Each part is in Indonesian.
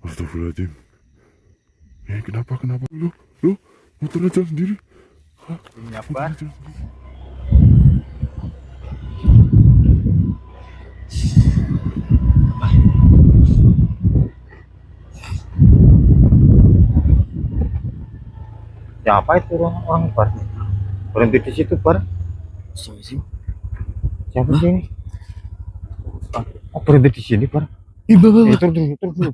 Astagfirullahaladzim. Kenapa lu motornya jalan sendiri. Ini apa? Siapa itu orang bar? Berhenti di situ bar? Siapa sih? Siapa sih ini? Oh berhenti di sini bar? Iya, Mbak. Itu dulu.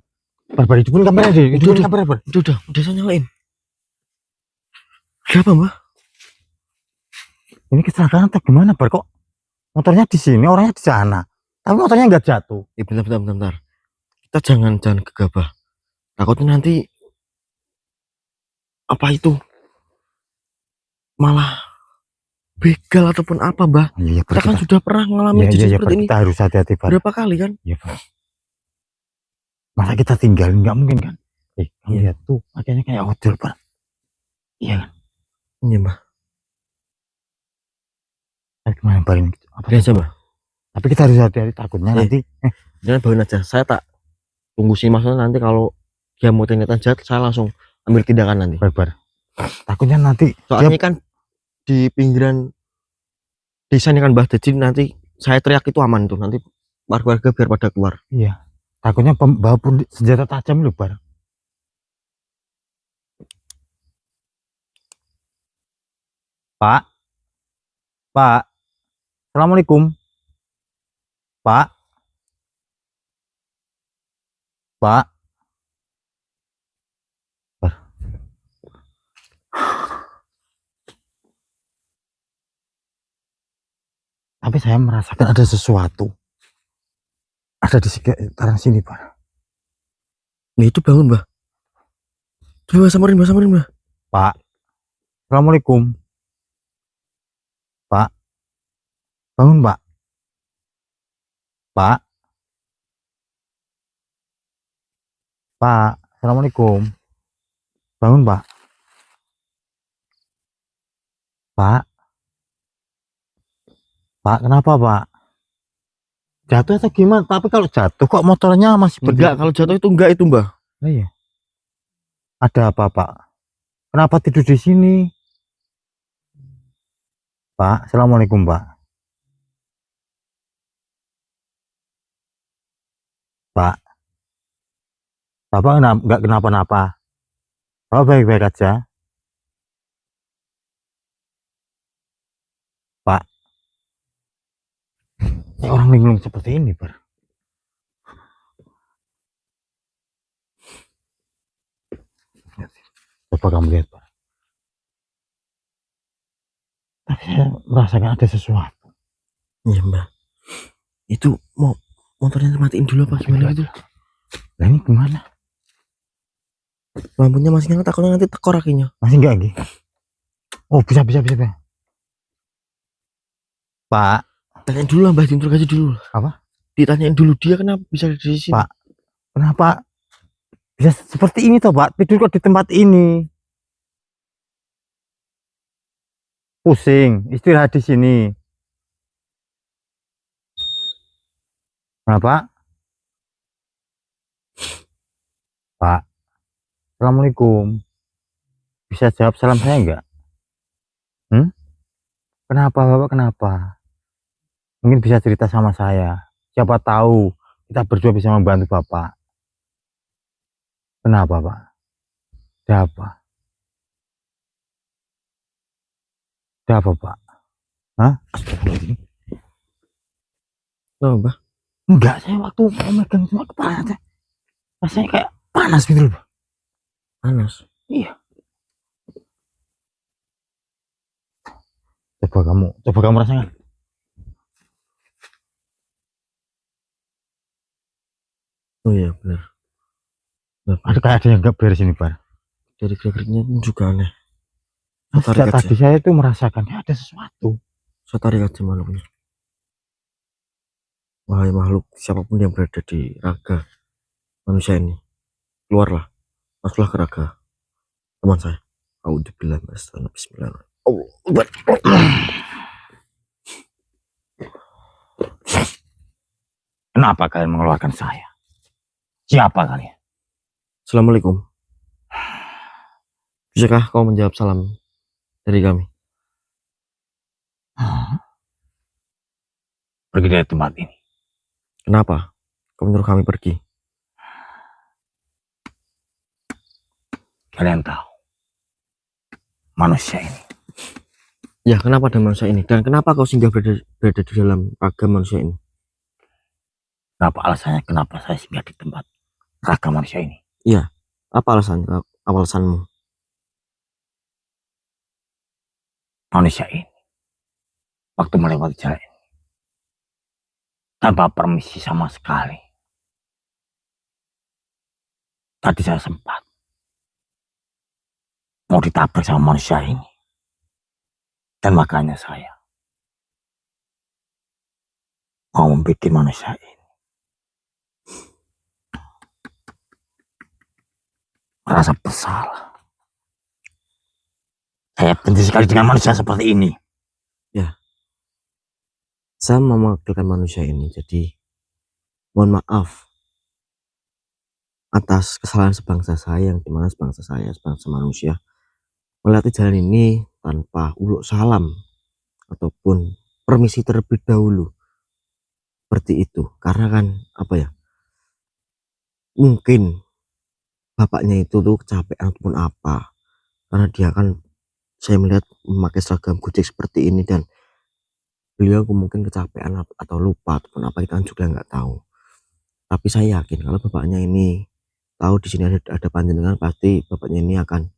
Bar itu pun kamera deh. Itu kamera bar. Udah saya nyalain. Kenapa, Mbak? Ini kecelakaan atau gimana bar? Kok motornya di sini, orangnya di sana, tapi motornya nggak jatuh. Bentar. Kita jangan gegabah. Takutnya nanti apa itu malah begal ataupun apa, Mbak. Iya, Kita kan sudah pernah mengalami iya, seperti ini. Kita harus hati-hati bar. Berapa kali kan? Iya bar. Masa kita tinggalin, nggak mungkin kan? Kamu lihat tuh, akhirnya kayak hotel bar. Iya kan? Iya, Mbak. Gimana bar ini? Biasa, Mbak. Tapi kita harus hati-hati, takutnya nanti. Jangan bawain aja. Saya tak tunggu sih, maksudnya nanti kalau dia mau tindakan jahat, saya langsung ambil tindakan nanti. Bar. Takutnya nanti. Soalnya kan di pinggiran desa ini kan, Mbak. Jadi nanti saya teriak itu aman tuh. Nanti warga biar pada keluar. Iya. Takutnya bawa pun senjata tajam loh bar. Pak. Assalamualaikum. Pak. Tapi saya merasakan ada sesuatu. Ada di sekitaran sini, Pak. Nah itu bangun, Mbak. Coba samarin, Mbak. Pak. Assalamualaikum. Pak. Bangun, Pak. Pak. Assalamualaikum. Bangun, Pak. Pak, kenapa, Pak? Jatuh atau gimana? Tapi kalau jatuh kok motornya masih berdiri? Enggak, kalau jatuh itu enggak itu, Mbak. Oh, iya. Ada apa, Pak? Kenapa tidur di sini? Pak, assalamualaikum, Pak. Pak, Bapak enggak kenapa-napa? Bapak baik-baik aja? Pak, orang linglung seperti ini, Bar. Coba kamu lihat, Pak. Tapi saya merasakan ada sesuatu. Iya, Mbak. Itu motornya matiin dulu apa gimana gitu? Nah, ini gimana? Lampunya masih nyala, takutnya nanti tekor akhirnya. Masih enggak lagi? Oh, bisa. Pak, tanyain dulu lah, Mbak, diinterogasi dulu. Apa? Ditanyain dulu dia kenapa bisa di sini. Pak, kenapa bisa seperti ini toh, Pak? Tidur kok di tempat ini? Pusing, istirahat di sini. Kenapa? Pak, assalamualaikum. Bisa jawab salam saya enggak? Kenapa, Bapak? Kenapa? Mungkin bisa cerita sama saya. Siapa tahu kita berdua bisa membantu Bapak. Kenapa, Pak? Ada apa? Ada apa, Pak? Hah? Oh, Mbak. Enggak, saya waktu mau megang cuma kepala saya. Rasanya kayak panas gitu loh. Panas? Iya. Coba kamu rasakan. Oh iya, benar. Ada kayak ada yang nggak beres ini, Pak. Dari gerak-geriknya juga aneh. Sejak tadi saya itu merasakan ada sesuatu. Saya tarik aja makhluknya. Wahai makhluk, siapapun yang berada di raga manusia ini, keluarlah, masuklah ke raga teman saya. Auzubillah minasyaitonir rajim. Bismillahirrahmanirrahim. Kenapa kalian mengeluarkan saya? Siapa kalian? Assalamualaikum. Bisakah kau menjawab salam dari kami? Pergi dari tempat ini. Kenapa kau menyuruh kami pergi? Kalian tahu manusia ini. Ya, kenapa ada manusia ini? Dan kenapa kau singgah berada di dalam raga manusia ini? Kenapa alasannya? Kenapa saya singgah di tempat raga manusia ini? Iya, apa alasannya? Apa alasanmu? Manusia ini waktu melewati jalan ini tanpa permisi sama sekali. Tadi saya sempat mau ditabrak sama manusia ini. Dan makanya saya mau membuat manusia ini merasa bersalah. Saya benci sekali dengan manusia seperti ini. Ya, saya mewakilkan manusia ini, jadi mohon maaf atas kesalahan sebangsa saya, yang dimana sebangsa saya, sebangsa manusia, melewati jalan ini tanpa uluk salam ataupun permisi terlebih dahulu. Seperti itu, karena kan apa ya, mungkin bapaknya itu tuh kecapean ataupun apa, karena dia kan, saya melihat memakai seragam Gojek seperti ini, dan beliau mungkin kecapean atau lupa ataupun apa, kita kan juga nggak tahu. Tapi saya yakin kalau bapaknya ini tahu di sini ada panjenengan, pasti bapaknya ini akan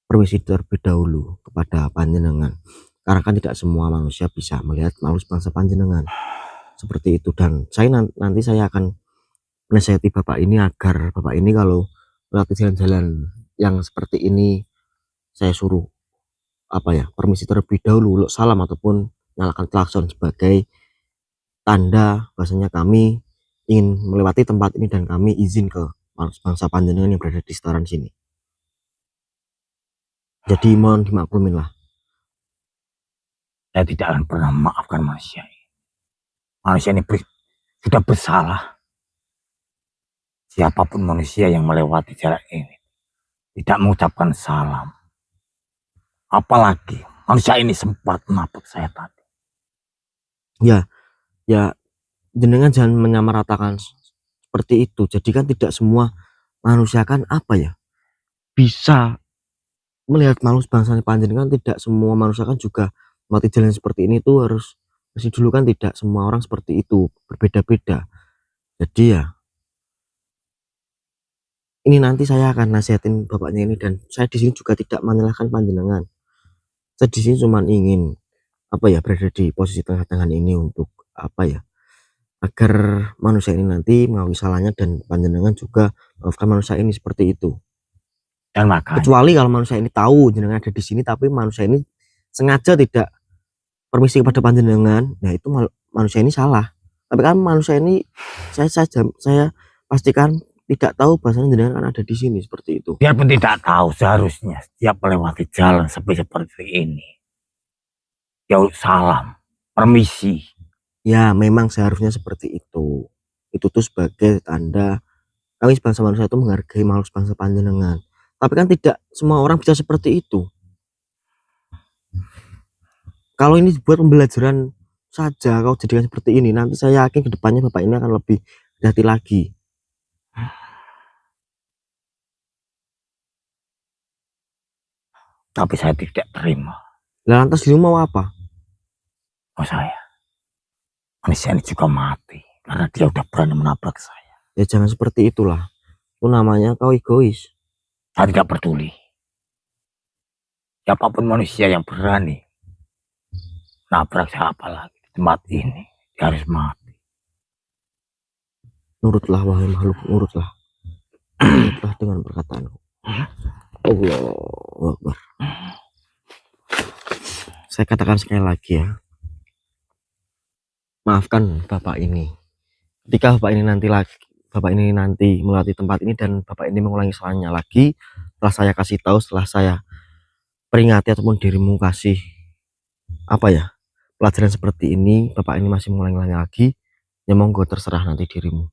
permisi terlebih dahulu kepada panjenengan, karena kan tidak semua manusia bisa melihat makhluk bangsa panjenengan seperti itu. Dan saya nanti saya akan menasihati bapak ini agar bapak ini kalau melewati jalan-jalan yang seperti ini, saya suruh apa ya, permisi terlebih dahulu, salam ataupun nyalakan klakson sebagai tanda bahasanya kami ingin melewati tempat ini dan kami izin ke bangsa panjenengan yang berada di sekitaran sini. Jadi mohon dimaklumin lah. Saya tidak akan pernah memaafkan manusia ini. Manusia ini sudah bersalah. Siapapun manusia yang melewati jalan ini tidak mengucapkan salam. Apalagi manusia ini sempat menabrak saya tadi. Ya, jenengan jangan menyamaratakan seperti itu. Jadi kan tidak semua manusia kan apa ya, bisa melihat makhluk bangsa panjenengan. Tidak semua manusia kan juga melewati jalan seperti ini tuh harus masih dulu kan, tidak semua orang seperti itu, berbeda-beda. Jadi ya, ini nanti saya akan nasihatin bapaknya ini, dan saya di sini juga tidak menyalahkan panjenengan. Saya di sini cuma ingin apa ya, berada di posisi tengah-tengah ini untuk apa ya, agar manusia ini nanti mengakui salahnya dan panjenengan juga maafkan manusia ini seperti itu. Dan makanya, kecuali kalau manusia ini tahu jenengan ada di sini tapi manusia ini sengaja tidak permisi kepada panjenengan, nah itu manusia ini salah. Tapi kan manusia ini saya pastikan tidak tahu bahasanya jenengan kan ada di sini, seperti itu. biarpun tidak tahu, seharusnya setiap melewati jalan seperti ini ya salam, permisi. Ya memang seharusnya seperti itu. Itu tuh sebagai tanda kami sebangsa manusia itu menghargai makhluk bangsa panjenengan. Tapi kan tidak semua orang bisa seperti itu. Kalau ini buat pembelajaran saja, kau jadikan seperti ini, nanti saya yakin kedepannya bapak ini akan lebih hati lagi. Tapi saya tidak terima. Lah lantas dirimu mau apa? Oh saya, manusia ini juga mati karena dia udah berani menabrak saya. Ya jangan seperti itulah. Itu namanya kau egois. Saya tidak peduli. Siapapun manusia yang berani nabrak saya, apalagi di tempat ini, dia harus mati. Nurutlah wahai makhluk, nurutlah. Nurutlah dengan perkataanku. Allahu Akbar. Saya katakan sekali lagi ya, maafkan bapak ini. Ketika bapak ini nanti melewati tempat ini dan bapak ini mengulangi salahnya lagi, setelah saya kasih tahu, setelah saya peringati ataupun dirimu kasih apa ya, pelajaran seperti ini, bapak ini masih mengulangi lagi, ya monggo terserah nanti dirimu.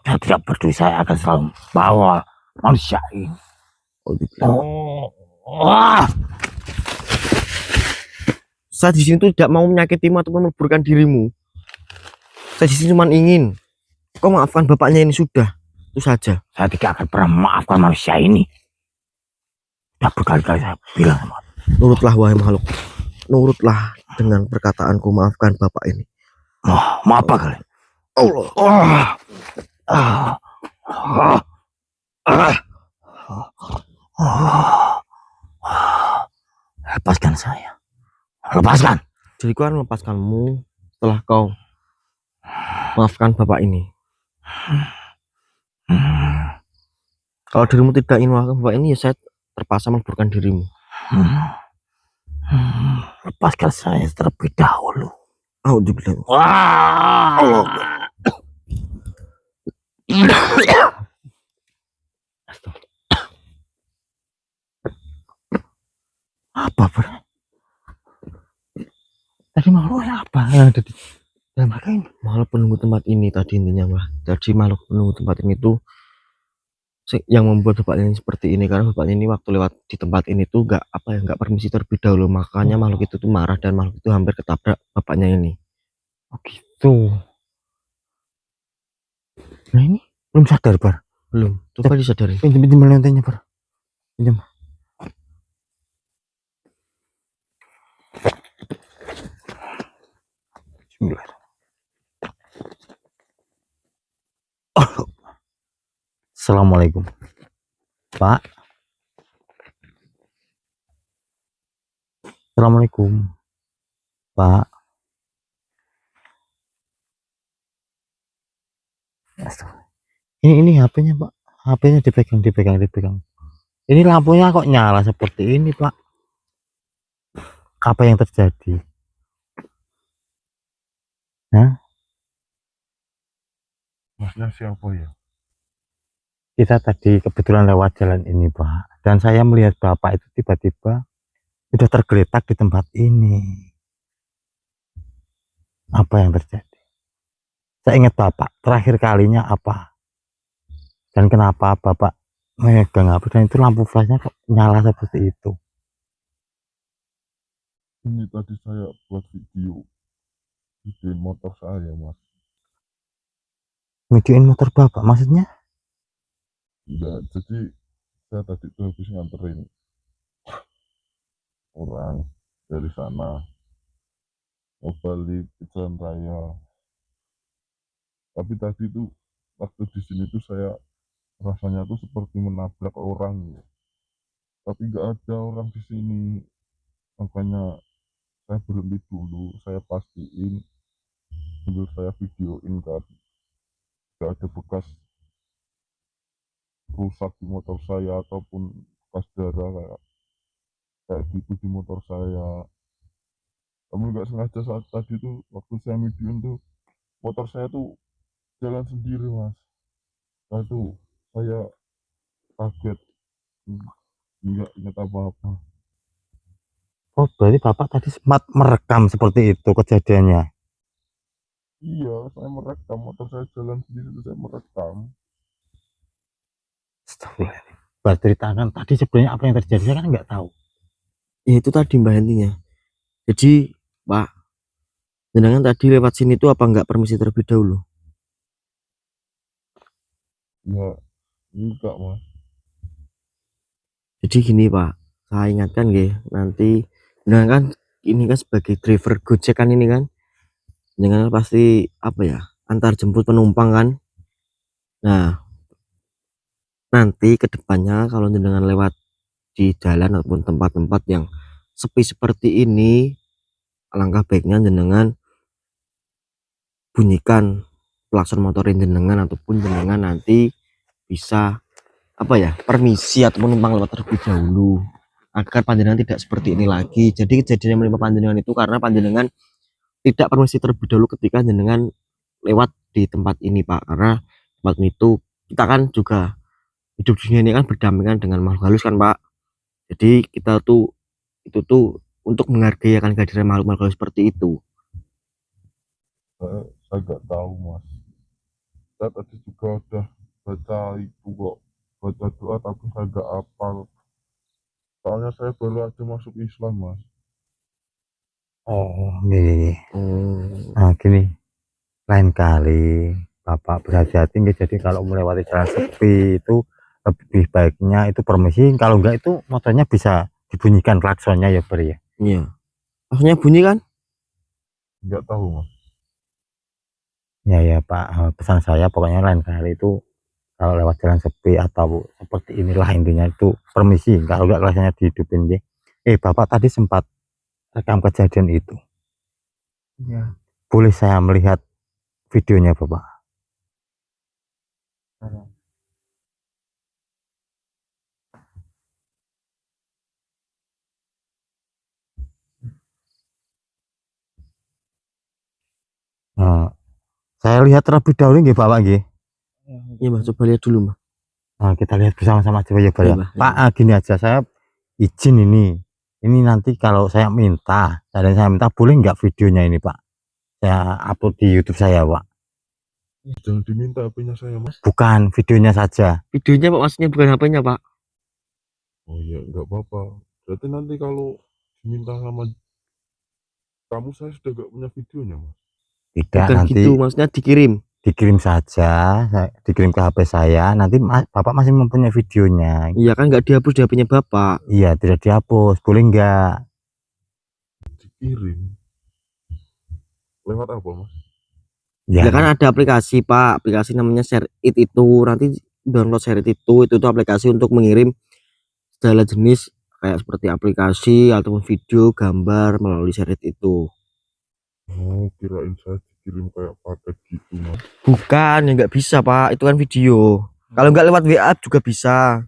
Saya tidak peduli, saya akan selalu bawa manusia ini. Wah, Saya di sini tuh tidak mau menyakitimu ataupun meluburkan dirimu. Saya di sini cuma ingin kau maafkan bapaknya ini, sudah. Itu saja. saya tidak akan pernah memaafkan manusia ini. Sudah berkali-kali saya bilang sama kamu. Nurutlah wahai makhluk. Nurutlah dengan perkataanku, maafkan bapak ini. Mau apa kalian? Allah. Lepaskan saya. Lepaskan. Jadi kau akan melepaskanmu setelah kau maafkan bapak ini. Kalau dirimu tidak ingin maafkan bapak ini, ya saya terpaksa meleburkan dirimu. Lepaskan saya terlebih dahulu. Alhamdulillah. Wah. Apa tadi makhluknya apa yang ada di dalam makhluk ini? Makhluk penunggu tempat ini tadi intinya mah. Jadi makhluk penunggu tempat ini tuh yang membuat bapaknya ini seperti ini, karena bapaknya ini waktu lewat di tempat ini tuh nggak permisi terlebih dahulu, makanya makhluk itu tuh marah dan makhluk itu hampir ketabrak bapaknya ini. Oh gitu. Nah ini belum sadar, Bar. Belum, coba disadari. Pinjam lantainya, Bar. Pinjam. Bismillah. Assalamualaikum, Pak. Assalamualaikum, Pak. Ini HP-nya, Pak. HP-nya dipegang. Ini lampunya kok nyala seperti ini, Pak. Apa yang terjadi? Hah? Masnya siapa ya? Kita tadi kebetulan lewat jalan ini, Pak. Dan saya melihat Bapak itu tiba-tiba sudah tergeletak di tempat ini. Apa yang terjadi? Saya ingat Bapak, terakhir kalinya apa? Dan kenapa Bapak megang HP dan itu lampu flashnya kok nyala seperti itu? Ini tadi saya buat video motor saya, Mas. Videoin motor Bapak, maksudnya? Enggak, jadi saya tadi tuh habis nganterin orang dari sana mau balik ke jalan raya. Tapi tadi tuh waktu di sini tuh saya rasanya tuh seperti menabrak orang ya. Tapi nggak ada orang di sini, makanya saya berhenti dulu, saya pastiin sambil saya videoin kan nggak ada bekas rusak di motor saya ataupun bekas darah kayak gitu di motor saya. Kamu nggak sengaja saat tadi tuh waktu saya videoin tuh motor saya tuh jalan sendiri, Mas. Nah tuh saya kaget, nggak ingat apa-apa. Oh, berarti Bapak tadi sempat merekam seperti itu kejadiannya? Iya, saya merekam motor saya jalan sendiri itu saya merekam. Astagfirullah. Berceritakan tadi sebenarnya apa yang terjadi, saya kan nggak tahu. Ya itu tadi mbak intinya. Jadi Pak, jenengan tadi lewat sini tuh apa nggak permisi terlebih dahulu? Ya enggak, Mas. Jadi gini Pak, saya ingatkan nanti jenengan kan ini kan sebagai driver Gojek kan ini kan, jenengan pasti apa ya, antar jemput penumpang kan. Nah nanti kedepannya kalau jenengan lewat di jalan ataupun tempat-tempat yang sepi seperti ini, alangkah baiknya jenengan bunyikan klakson motorin jenengan, ataupun jenengan nanti bisa apa ya, permisi atau penumpang lewat terlebih dahulu agar panjenengan tidak seperti ini lagi. Jadi kejadian yang menimpa panjenengan itu karena panjenengan tidak permisi terlebih dahulu ketika jenengan lewat di tempat ini Pak, karena tempat itu kita kan juga hidup di dunia ini kan berdampingan dengan makhluk halus kan Pak. Jadi kita tuh itu tuh untuk menghargai akan kehadiran makhluk-makhluk seperti itu. Saya nggak tahu, Mas. Saya tadi juga udah baca itu kok, baca doa tapi saya nggak hafal. Soalnya saya baru aja masuk Islam, Mas. Oh, gini. Oh, Nah, gini. Lain kali Bapak berhati-hati nggih. Jadi kalau melewati jalan sepi itu lebih baiknya itu permisi. Kalau enggak itu motornya bisa dibunyikan klaksonnya ya, Ber ya. iya. Maksudnya bunyi kan? Nggak tahu, Mas. Ya ya Pak, pesan saya pokoknya lain kali itu kalau lewat jalan sepi atau seperti inilah intinya itu permisi. Kalau enggak klaksonnya dihidupin nggih. Bapak tadi sempat rekam kejadian itu. Iya. Boleh saya melihat videonya, Bapak? Nah, saya lihat terlebih dahulu nggih, Bapak nggih. Iya, Mas, coba lihat dulu, Mas. Nah, kita lihat bersama-sama coba ya, Bar Iya, ya. Mbak. Pak, gini aja, saya izin ini. Ini nanti kalau saya minta, saya minta boleh nggak videonya ini, Pak? Saya upload di YouTube saya, Pak. Jangan diminta HP-nya saya, Mas. Bukan videonya saja. Videonya, Pak, maksudnya bukan HP-nya, Pak. Oh iya, nggak apa-apa. Berarti nanti kalau diminta sama kamu, saya sudah nggak punya videonya, Mas. Tidak, Bukan nanti gitu, maksudnya dikirim. dikirim saja, dikirim ke HP saya. Nanti Bapak masih mempunyai videonya. Iya kan nggak dihapus di HP-nya Bapak. Iya, tidak dihapus. Boleh nggak? Dikirim. Lewat apa, Mas? Ya, Ya kan ada aplikasi, Pak. Aplikasi namanya Share It itu. Nanti download Share It itu aplikasi untuk mengirim segala jenis kayak seperti aplikasi ataupun video, gambar melalui Share It itu. Oh, kirain saya dikirim kayak paket gitu, Mas. Bukan, ya nggak bisa, Pak. Itu kan video. Kalau nggak lewat WA juga bisa.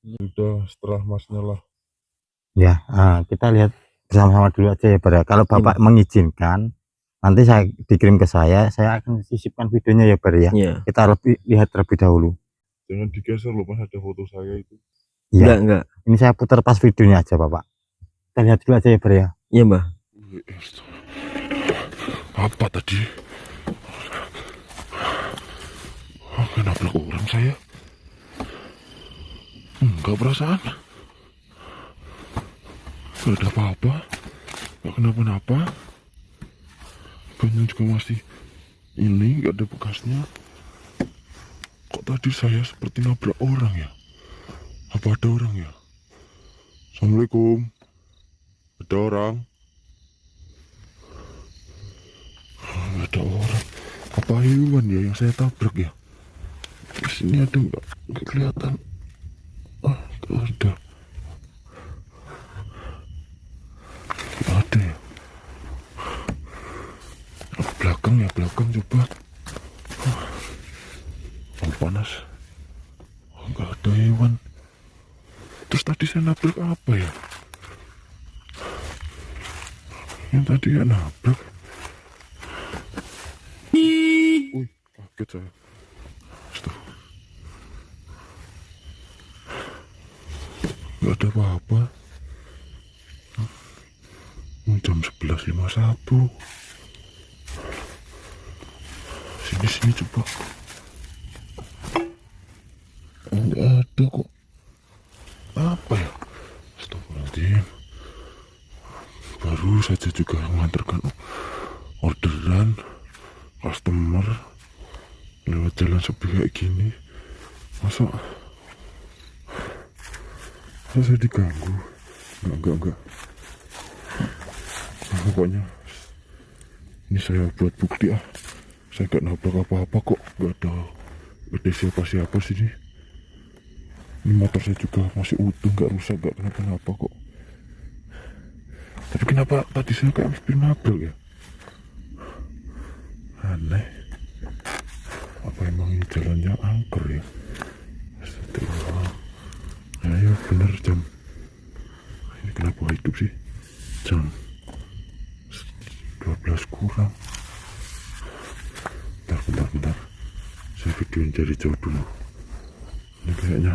Udah, setelah Masnya lah. ya, kita lihat bersama-sama dulu aja ya, Bar ya. Kalau Bapak mengizinkan, nanti saya dikirim ke saya akan sisipkan videonya ya, Bar ya. Iya. Kita lihat terlebih dahulu. Jangan digeser loh, Mas, ada foto saya itu. Iya. Enggak. Ini saya putar pas videonya aja, Bapak. Kita lihat dulu aja ya, Bar ya. Iya, Mbak. Apa tadi? Kenapa orang saya? Enggak perasaan. Gak ada apa-apa. Gak kenapa-napa. Banyak juga masih ini, gak ada bekasnya. Kok tadi saya seperti nabrak orang ya? Apa ada orang ya? Assalamualaikum. Ada orang? Gak ada orang. Apa hewan ya yang saya tabrak ya? Di sini ada nggak? Nggak kelihatan. Nggak ada. Nggak ada ya. Belakang ya, belakang coba. Panas. Nggak ada hewan. Terus tadi saya nabrak apa ya? Yang tadi ya nabrak. Wih, kaget saya. Nggak ada apa-apa. Jam 11.51. Sini coba. Nggak ada kok. Apa ya? Astagfirullahaladzim. Baru saja juga mengantarkan orderan customer lewat jalan sepi kayak gini. Masa saya diganggu? Enggak. Nah, pokoknya ini saya buat bukti saya gak nabrak apa-apa kok. Gak ada siapa-siapa sini. Ini motor saya juga masih utuh, gak rusak, gak kenapa-napa kok. Tapi kenapa tadi saya kayak hampir nabrak ya? Aneh. Apa emang ini jalannya angker ya? Astagfirullah. Ya bener jam. Ini kenapa hidup sih? Jam 12 kurang. Bentar. Saya videoin dari jauh dulu. Ini kayaknya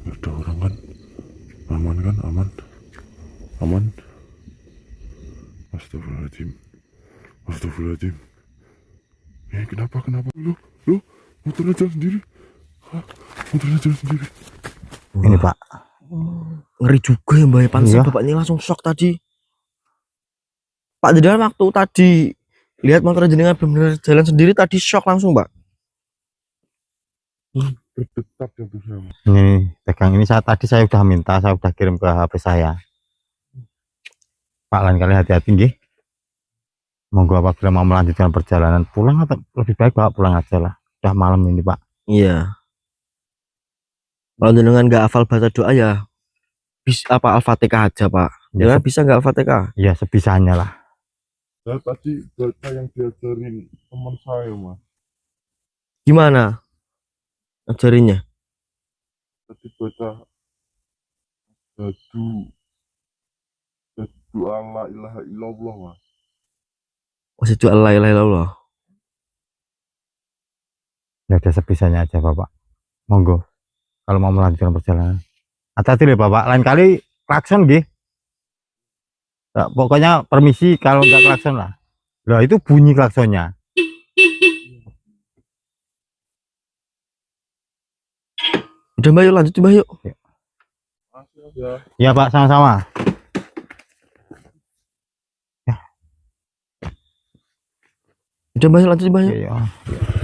ada orang kan? Aman kan? Aman. Aman. Astagfirullahaladzim. Astagfirullahaladzim. Kenapa lu motornya jalan sendiri. Hah? Motornya jalan sendiri. Ini Pak, Ngeri juga ya Mbak, pantesan Iya. Bapak ini langsung shock tadi. Pak, di dalam waktu tadi lihat motor jenengan benar-benar jalan sendiri tadi shock langsung Mbak. Berdetak jantungnya. ini pegang ini tadi saya udah minta, saya udah kirim ke HP saya. Pak, lain kali hati-hati nggih. Monggo apabila mau melanjutkan perjalanan pulang atau lebih baik Pak pulang aja lah. Udah malam ini Pak. Iya. Kalau jenengan nggak hafal baca doa ya bisa apa Al-Fatihah aja Pak. Ya, Jangan bisa nggak Al-Fatihah? ya sebisanya lah. Saya tadi baca yang diajarin teman saya, Mas. Gimana ngajarinnya? Tadi baca jadu la ilaha illallah, Mas. Wasyhadu alla ilaha illallah. Ya udah sebisanya aja Bapak. Monggo kalau mau melanjutkan perjalanan. Hati-hati deh Bapak, lain kali klakson nggih. Ya, pokoknya permisi kalau nggak klakson lah. Lah itu bunyi klaksonnya. Udah Mbak, yuk lanjut Mbak yuk. Makasih ya. Ya Pak, sama-sama. Udah Mbak, yuk lanjut Mbak yuk. Ya, ya.